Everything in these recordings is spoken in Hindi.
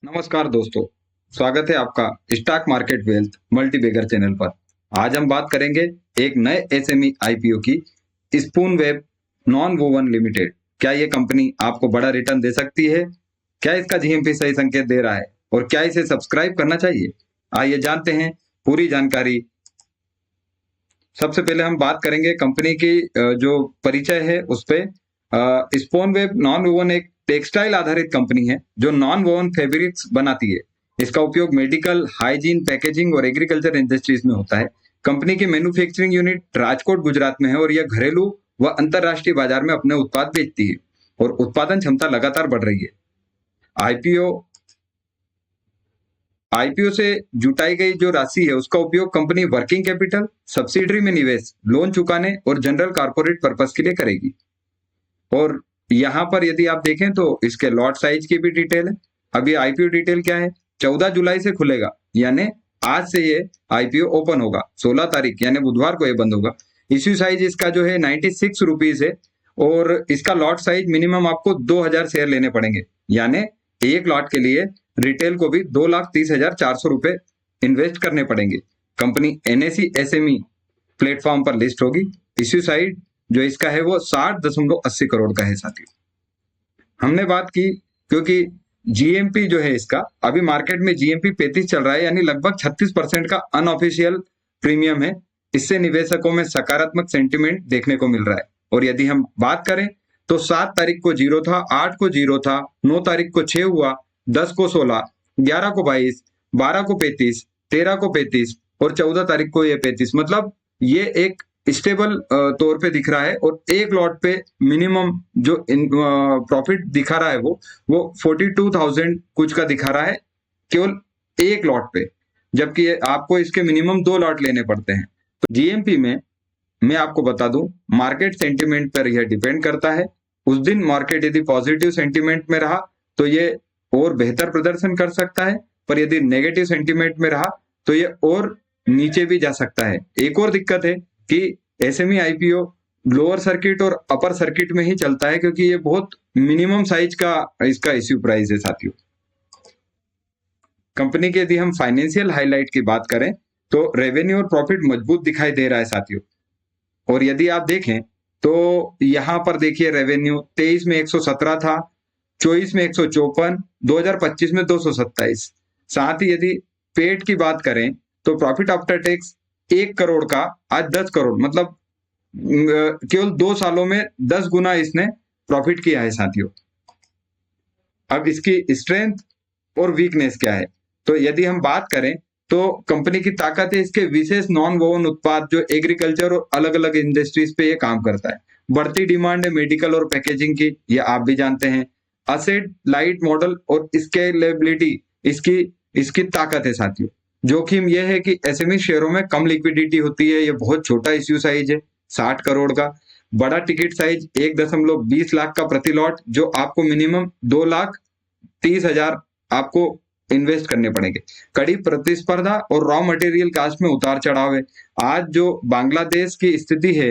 नमस्कार दोस्तों, स्वागत है आपका stock market wealth multibagger channel पर। आज हम बात करेंगे एक नए एसएमई आईपीओ की, spoon web non woven limited. क्या ये कंपनी आपको बड़ा रिटर्न दे सकती है? क्या इसका जीएमपी सही संकेत दे रहा है और क्या इसे सब्सक्राइब करना चाहिए? आइए जानते हैं पूरी जानकारी। सबसे पहले हम बात करेंगे कंपनी की जो परिचय है उस पे। स्पोन वेब नॉन वोवन एक टेक्सटाइल आधारित कंपनी है जो नॉन वोवन फैब्रिक्स बनाती है। इसका उपयोग मेडिकल, हाइजीन, पैकेजिंग और एग्रीकल्चर इंडस्ट्रीज में होता है। कंपनी की मैन्युफैक्चरिंग यूनिट राजकोट गुजरात में है और यह घरेलू व अंतरराष्ट्रीय बाजार में अपने उत्पाद बेचती है और उत्पादन क्षमता लगातार बढ़ रही है। आईपीओ आईपीओ से जुटाई गई जो राशि है उसका उपयोग कंपनी वर्किंग कैपिटल, सब्सिडरी में निवेश, लोन चुकाने और जनरल कारपोरेट पर्पस के लिए करेगी। और यहाँ पर यदि आप देखें तो इसके लॉट साइज की भी डिटेल है। अभी आईपीओ डिटेल क्या है? 14 जुलाई से खुलेगा, यानी आज से ये आईपीओ ओपन होगा। 16 तारीख यानी बुधवार को ये बंद होगा। इश्यू साइज इसका जो है 96 रुपीज है और इसका लॉट साइज मिनिमम आपको 2000 शेयर लेने पड़ेंगे, यानी एक लॉट के लिए रिटेल को भी 2,30,400 रुपए इन्वेस्ट करने पड़ेंगे। कंपनी एनएसई एसएमई प्लेटफॉर्म पर लिस्ट होगी। इश्यू साइज जो इसका है वो 60.80 करोड़ का है। साथियों, हमने बात की क्योंकि जीएमपी जो है इसका अभी मार्केट में जीएमपी 35 चल रहा है, यानी लगभग 36% का अनऑफिशियल प्रीमियम है। इससे निवेशकों में सकारात्मक सेंटिमेंट देखने को मिल रहा है। और यदि हम बात करें तो 7 तारीख को 0 था, 8 को 0 था, 9 तारीख को 6 हुआ, 10 को 16, 11 को 22, 12 को 35, 13 को 35 और 14 तारीख को ये 35। मतलब ये एक स्टेबल तौर पे दिख रहा है और एक लॉट पे मिनिमम जो प्रॉफिट दिखा रहा है वो 42,000 कुछ का दिखा रहा है केवल एक लॉट पे, जबकि आपको इसके मिनिमम 2 लॉट लेने पड़ते हैं। तो जीएमपी में मैं आपको बता दूं, मार्केट सेंटिमेंट पर यह डिपेंड करता है। उस दिन मार्केट यदि पॉजिटिव सेंटिमेंट में रहा तो ये और बेहतर प्रदर्शन कर सकता है, पर यदि नेगेटिव सेंटिमेंट में रहा तो ये और नीचे भी जा सकता है। एक और दिक्कत है कि एसएमई आईपीओ लोअर सर्किट और अपर सर्किट में ही चलता है, क्योंकि ये बहुत मिनिमम साइज का इसका इश्यू प्राइस है। साथियों, कंपनी के यदि हम फाइनेंशियल हाईलाइट की बात करें तो रेवेन्यू और प्रॉफिट मजबूत दिखाई दे रहा है साथियों। और यदि आप देखें तो यहां पर देखिए, रेवेन्यू 23 में 117 था, 24 में 154, 2025 में 227। साथ ही यदि पेट की बात करें तो प्रॉफिट आफ्टर टैक्स 1 करोड़ का आज 10 करोड़, मतलब केवल 2 सालों में 10 गुना इसने प्रॉफिट किया है। साथियों, अब इसकी स्ट्रेंथ और वीकनेस क्या है? तो यदि हम बात करें तो कंपनी की ताकत है इसके विशेष नॉन वोवन उत्पाद जो एग्रीकल्चर और अलग अलग इंडस्ट्रीज पे ये काम करता है। बढ़ती डिमांड है मेडिकल और पैकेजिंग की, ये आप भी जानते हैं। असेट लाइट मॉडल और स्केलेबिलिटी इसकी इसकी ताकत है। साथियों, जोखिम यह है कि एसएमई शेयरों में कम लिक्विडिटी होती है। ये बहुत छोटा इश्यू साइज है, 60 करोड़ का। बड़ा टिकट साइज 1.20 लाख का प्रति लॉट, जो आपको मिनिमम 2,30,000 आपको इन्वेस्ट करने पड़ेंगे। कड़ी प्रतिस्पर्धा और रॉ मटेरियल कास्ट में उतार चढ़ाव है। आज जो बांग्लादेश की स्थिति है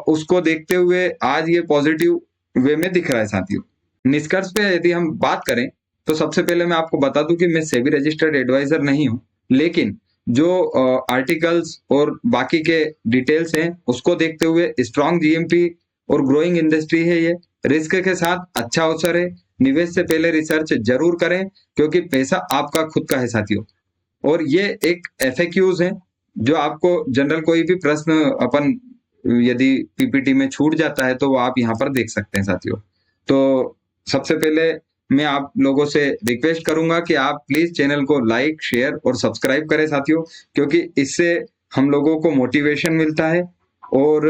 उसको देखते हुए आज ये पॉजिटिव वे में दिख रहा है। साथियों, निष्कर्ष पे यदि हम बात करें तो सबसे पहले मैं आपको बता दूं कि मैं सेबी रजिस्टर्ड एडवाइजर नहीं हूं, लेकिन जो आर्टिकल्स और बाकी के डिटेल्स हैं उसको देखते हुए स्ट्रॉन्ग जीएमपी और ग्रोइंग इंडस्ट्री है ये, रिस्क के साथ अच्छा अवसर है। निवेश से पहले रिसर्च जरूर करें क्योंकि पैसा आपका खुद का है। साथियों, और ये एक एफएक्यूज है जो आपको जनरल कोई भी प्रश्न अपन यदि पीपीटी में छूट जाता है तो वो आप यहाँ पर देख सकते हैं। साथियों, तो सबसे पहले मैं आप लोगों से रिक्वेस्ट करूंगा कि आप प्लीज चैनल को लाइक, शेयर और सब्सक्राइब करें साथियों, क्योंकि इससे हम लोगों को मोटिवेशन मिलता है। और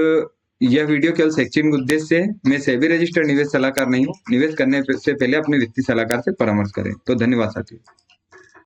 यह वीडियो केवल शैक्षणिक उद्देश्य है। मैं सेबी रजिस्टर्ड निवेश सलाहकार नहीं हूँ। निवेश करने से पहले अपने वित्तीय सलाहकार से परामर्श करें। तो धन्यवाद साथियों।